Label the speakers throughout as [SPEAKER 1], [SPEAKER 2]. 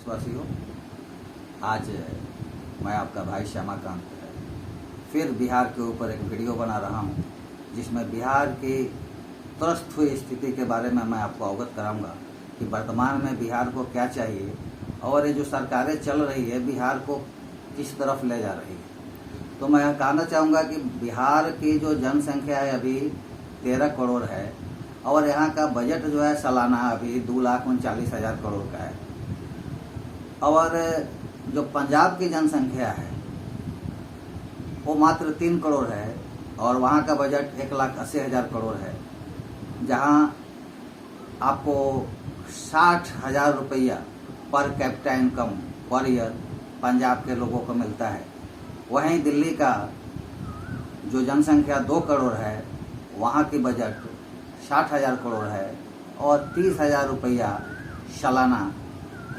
[SPEAKER 1] देशवासियों, आज मैं आपका भाई श्यामाकांत फिर बिहार के ऊपर एक वीडियो बना रहा हूं, जिसमें बिहार की त्रस्त हुई स्थिति के बारे में मैं आपको अवगत कराऊंगा कि वर्तमान में बिहार को क्या चाहिए और ये जो सरकारें चल रही है बिहार को किस तरफ ले जा रही है। तो मैं यह कहना चाहूँगा कि बिहार की जो जनसंख्या है अभी 13 करोड़ है और यहाँ का बजट जो है सालाना अभी 2,39,000 करोड़ का है। और जो पंजाब की जनसंख्या है वो मात्र 3 करोड़ है और वहाँ का बजट 1,80,000 करोड़ है, जहाँ आपको 60,000 रुपया per capita income per year Punjab के लोगों को मिलता है। वहीं दिल्ली का जो जनसंख्या 2 करोड़ है, वहाँ की बजट 60,000 करोड़ है और 30,000 रुपया सालाना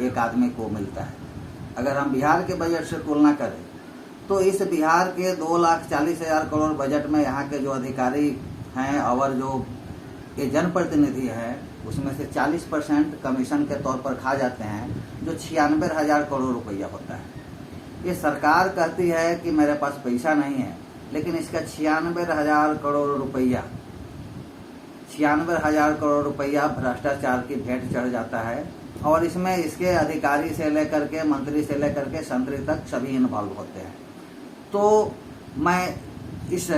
[SPEAKER 1] एक आदमी को मिलता है। अगर हम बिहार के बजट से तुलना करें तो इस बिहार के 2,40,000 करोड़ बजट में यहाँ के जो अधिकारी हैं और जो ये जनप्रतिनिधि हैं उसमें से 40% कमीशन के तौर पर खा जाते हैं, जो 96,000 करोड़ रुपया होता है। ये सरकार कहती है कि मेरे पास पैसा नहीं है, लेकिन इसका 96,000 करोड़ रुपया 96,000 करोड़ रुपया भ्रष्टाचार की भेंट चढ़ जाता है और इसमें इसके अधिकारी से लेकर के मंत्री से लेकर के संतरी तक सभी इन्वॉल्व होते हैं। तो मैं इस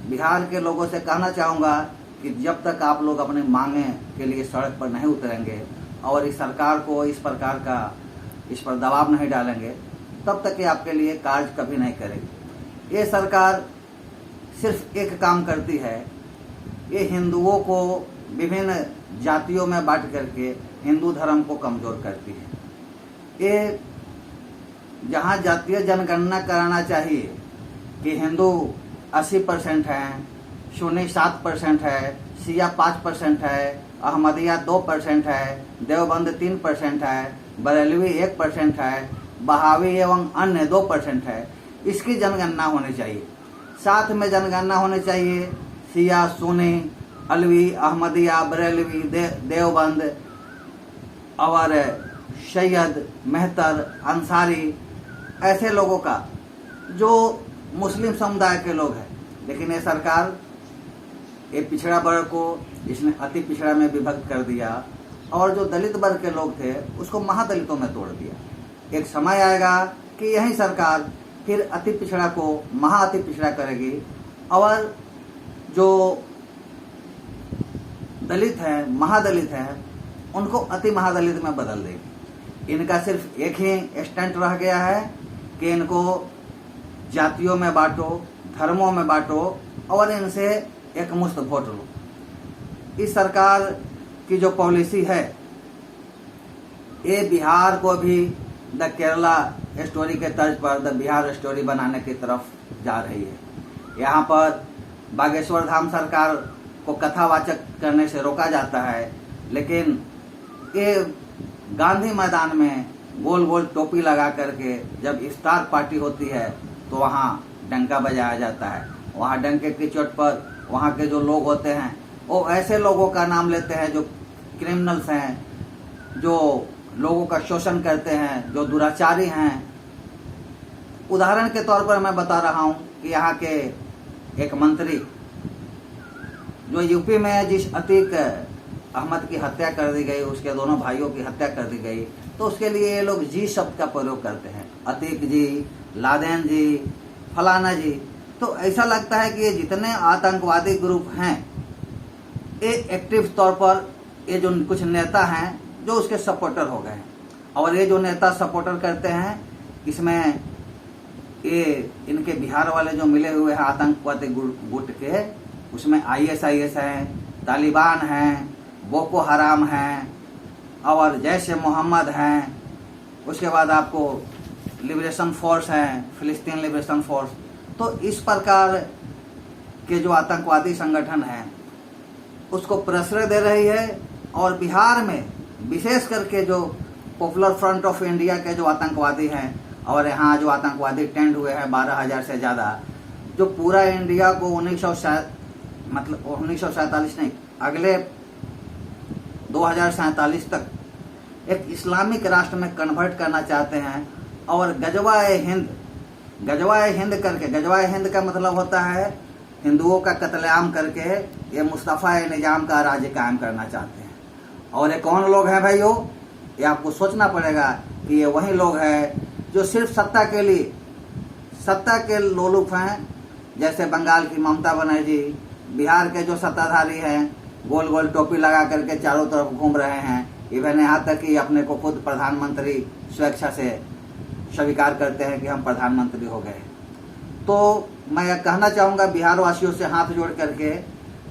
[SPEAKER 1] बिहार के लोगों से कहना चाहूँगा कि जब तक आप लोग अपनी मांगे के लिए सड़क पर नहीं उतरेंगे और इस सरकार को इस प्रकार का इस पर दबाव नहीं डालेंगे, तब तक ये आपके लिए कार्य कभी नहीं करेगी। ये सरकार सिर्फ एक काम करती है, ये हिंदुओं को विभिन्न जातियों में बांट करके हिंदू धर्म को कमजोर करती है। ये जहाँ जातीय जनगणना कराना चाहिए कि हिंदू 80% हैं, सुन्नी 7% है, शिया 5% है, अहमदिया 2% है, देवबंद 3% है, बरेलवी 1% है, बहावी एवं अन्य 2% है। इसकी जनगणना होनी चाहिए। साथ में जनगणना होनी चाहिए शिया, सुन्नी, अलवी, अहमदिया, बरेलवी, देवबंद और सैयद, मेहतर, अंसारी, ऐसे लोगों का जो मुस्लिम समुदाय के लोग हैं। लेकिन ये सरकार ये पिछड़ा वर्ग को इसने अति पिछड़ा में विभक्त कर दिया और जो दलित वर्ग के लोग थे उसको महादलितों में तोड़ दिया। एक समय आएगा कि यही सरकार फिर अति पिछड़ा को महाअति पिछड़ा करेगी और जो दलित हैं, महादलित हैं, उनको अति महादलित में बदल देगी। इनका सिर्फ एक ही स्टंट रह गया है कि इनको जातियों में बांटो, धर्मों में बांटो और इनसे एक मुश्त वोट लो। इस सरकार की जो पॉलिसी है ये बिहार को भी द केरला स्टोरी के तर्ज पर द बिहार स्टोरी बनाने की तरफ जा रही है। यहाँ पर बागेश्वर धाम सरकार को कथावाचक करने से रोका जाता है, लेकिन ये गांधी मैदान में गोल गोल टोपी लगा करके जब इफ्तार पार्टी होती है तो वहाँ डंका बजाया जाता है। वहाँ डंके की चोट पर वहाँ के जो लोग होते हैं वो ऐसे लोगों का नाम लेते हैं जो क्रिमिनल्स हैं, जो लोगों का शोषण करते हैं, जो दुराचारी हैं। उदाहरण के तौर पर मैं बता रहा हूँ कि यहाँ के एक मंत्री जो यूपी में जिस अतीक अहमद की हत्या कर दी गई, उसके दोनों भाइयों की हत्या कर दी गई, तो उसके लिए ये लोग जी शब्द का प्रयोग करते हैं। अतीक जी, लादेन जी, फलाना जी। तो ऐसा लगता है कि ये जितने आतंकवादी ग्रुप हैं ये एक्टिव तौर पर ये जो कुछ नेता हैं जो उसके सपोर्टर हो गए हैं। और ये जो नेता सपोर्टर करते हैं इसमें ये इनके बिहार वाले जो मिले हुए हैं आतंकवादी गुट के, उसमें ISIS हैं, तालिबान हैं, बोको हराम हैं और जैश मोहम्मद हैं। उसके बाद आपको लिबरेशन फोर्स हैं, फिलिस्तीन लिबरेशन फोर्स। तो इस प्रकार के जो आतंकवादी संगठन हैं उसको प्रश्रय दे रही है। और बिहार में विशेष करके जो पॉपुलर फ्रंट ऑफ इंडिया के जो आतंकवादी हैं और यहाँ जो आतंकवादी टेंड हुए हैं 12,000 से ज़्यादा, जो पूरा इंडिया को 1947 नहीं, अगले 2047 तक एक इस्लामिक राष्ट्र में कन्वर्ट करना चाहते हैं और गजवाए हिंद करके, गजवाए हिंद का मतलब होता है हिंदुओं का कत्लेआम करके ये मुस्तफ़ा निजाम का राज्य कायम करना चाहते हैं। और ये कौन लोग हैं भाइयों? ये आपको सोचना पड़ेगा कि ये वही लोग हैं जो सिर्फ सत्ता के लिए, सत्ता के लोलुप हैं। जैसे बंगाल की ममता बनर्जी, बिहार के जो सत्ताधारी हैं गोल गोल टोपी लगा करके चारों तरफ घूम रहे हैं, इवन यहाँ तक कि अपने को खुद प्रधानमंत्री स्वेच्छा से स्वीकार करते हैं कि हम प्रधानमंत्री हो गए। तो मैं यह कहना चाहूँगा बिहार वासियों से हाथ जोड़ करके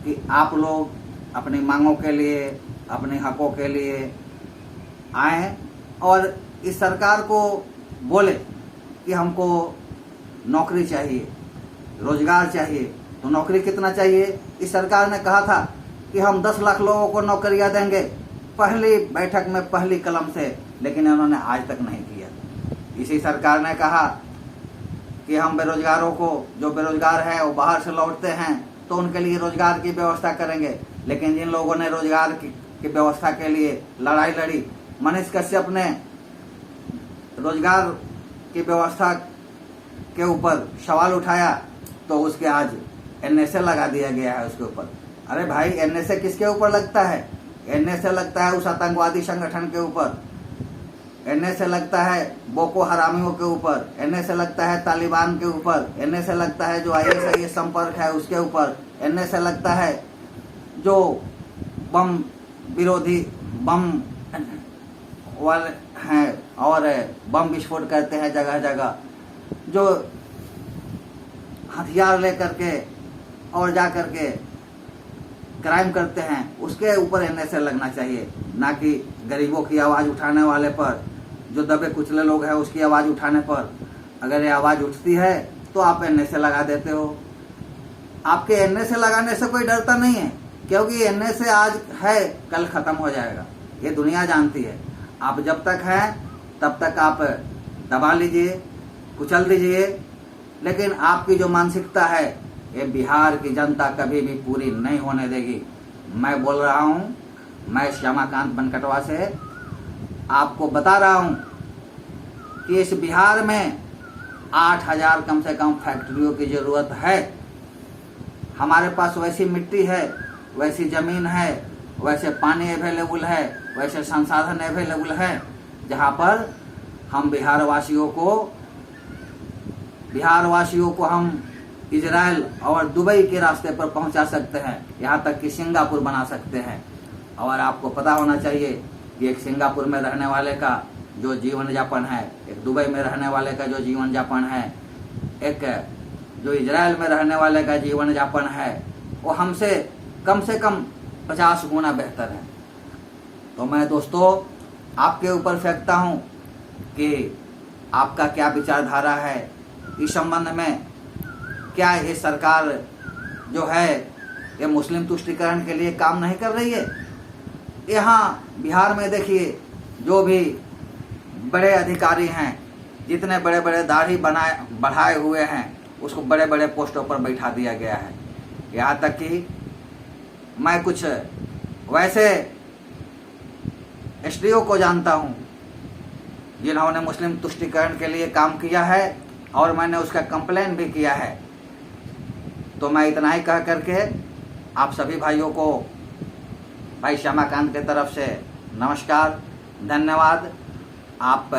[SPEAKER 1] कि आप लोग अपनी मांगों के लिए, अपने हकों के लिए आएँ और इस सरकार को बोले कि हमको नौकरी चाहिए, रोजगार चाहिए। तो नौकरी कितना चाहिए? इस सरकार ने कहा था कि हम 10 लाख लोगों को नौकरियां देंगे पहली बैठक में, पहली कलम से, लेकिन उन्होंने आज तक नहीं किया। इसी सरकार ने कहा कि हम बेरोजगारों को, जो बेरोजगार हैं वो बाहर से लौटते हैं तो उनके लिए रोजगार की व्यवस्था करेंगे। लेकिन जिन लोगों ने रोजगार की व्यवस्था के लिए लड़ाई लड़ी, मनीष कश्यप ने रोजगार की व्यवस्था के ऊपर सवाल उठाया तो उसके आज एनएसए लगा दिया गया है उसके ऊपर। अरे भाई, एनएसए किसके ऊपर लगता है? एनएसए लगता है उस आतंकवादी संगठन के ऊपर, एनएसए लगता है बोको हरामियों के ऊपर, एनएसए लगता है तालिबान के ऊपर, एनएसए लगता है जो आईएसआईएस संपर्क है उसके ऊपर, एनएसए लगता है जो बम विरोधी, बम वाले हैं और बम विस्फोट करते हैं जगह जगह, जो हथियार लेकर के और जा करके क्राइम करते हैं, उसके ऊपर एनएसए लगना चाहिए। ना कि गरीबों की आवाज़ उठाने वाले पर, जो दबे कुचले लोग हैं उसकी आवाज़ उठाने पर। अगर ये आवाज़ उठती है तो आप एनएसए लगा देते हो। आपके एनएसए लगाने से कोई डरता नहीं है, क्योंकि एनएसए आज है कल ख़त्म हो जाएगा, ये दुनिया जानती है। आप जब तक हैं तब तक आप दबा लीजिए, कुचल दीजिए, लेकिन आपकी जो मानसिकता है ये बिहार की जनता कभी भी पूरी नहीं होने देगी। मैं बोल रहा हूँ, मैं श्यामाकांत बनकटवा से आपको बता रहा हूँ कि इस बिहार में 8000 कम से कम फैक्ट्रियों की ज़रूरत है। हमारे पास वैसी मिट्टी है, वैसी ज़मीन है, वैसे पानी अवेलेबल है, वैसे संसाधन अवेलेबल है, जहाँ पर हम बिहार वासियों को हम इजराइल और दुबई के रास्ते पर पहुंचा सकते हैं, यहाँ तक कि सिंगापुर बना सकते हैं। और आपको पता होना चाहिए कि एक सिंगापुर में रहने वाले का जो जीवन यापन है, एक दुबई में रहने वाले का जो जीवन यापन है, एक जो इजराइल में रहने वाले का जीवन यापन है, वो हमसे कम 50 गुना बेहतर है। तो मैं दोस्तों आपके ऊपर फेंकता हूँ कि आपका क्या विचारधारा है इस संबंध में। क्या ये सरकार जो है ये मुस्लिम तुष्टीकरण के लिए काम नहीं कर रही है? यहाँ बिहार में देखिए, जो भी बड़े अधिकारी हैं, जितने बड़े बड़े दाढ़ी बढ़ाए हुए हैं, उसको बड़े बड़े पोस्टों पर बैठा दिया गया है। यहाँ तक कि मैं कुछ वैसे एसडीओ को जानता हूँ जिन्होंने मुस्लिम तुष्टीकरण के लिए काम किया है और मैंने उसका कंप्लेन भी किया है। तो मैं इतना ही कह करके आप सभी भाइयों को भाई श्यामाकांत के तरफ से नमस्कार, धन्यवाद। आप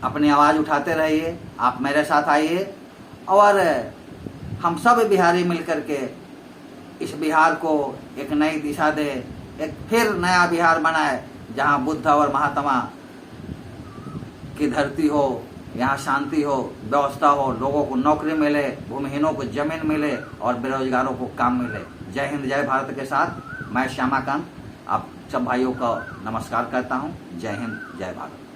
[SPEAKER 1] अपनी आवाज़ उठाते रहिए, आप मेरे साथ आइए और हम सब बिहारी मिलकर के इस बिहार को एक नई दिशा दे, एक फिर नया बिहार बनाए, जहाँ बुद्ध और महात्मा की धरती हो, यहाँ शांति हो, व्यवस्था हो, लोगों को नौकरी मिले, भूमिहीनों को जमीन मिले और बेरोजगारों को काम मिले। जय हिंद, जय भारत के साथ मैं श्यामाकांत आप सब भाइयों का नमस्कार करता हूँ। जय हिंद, जय भारत।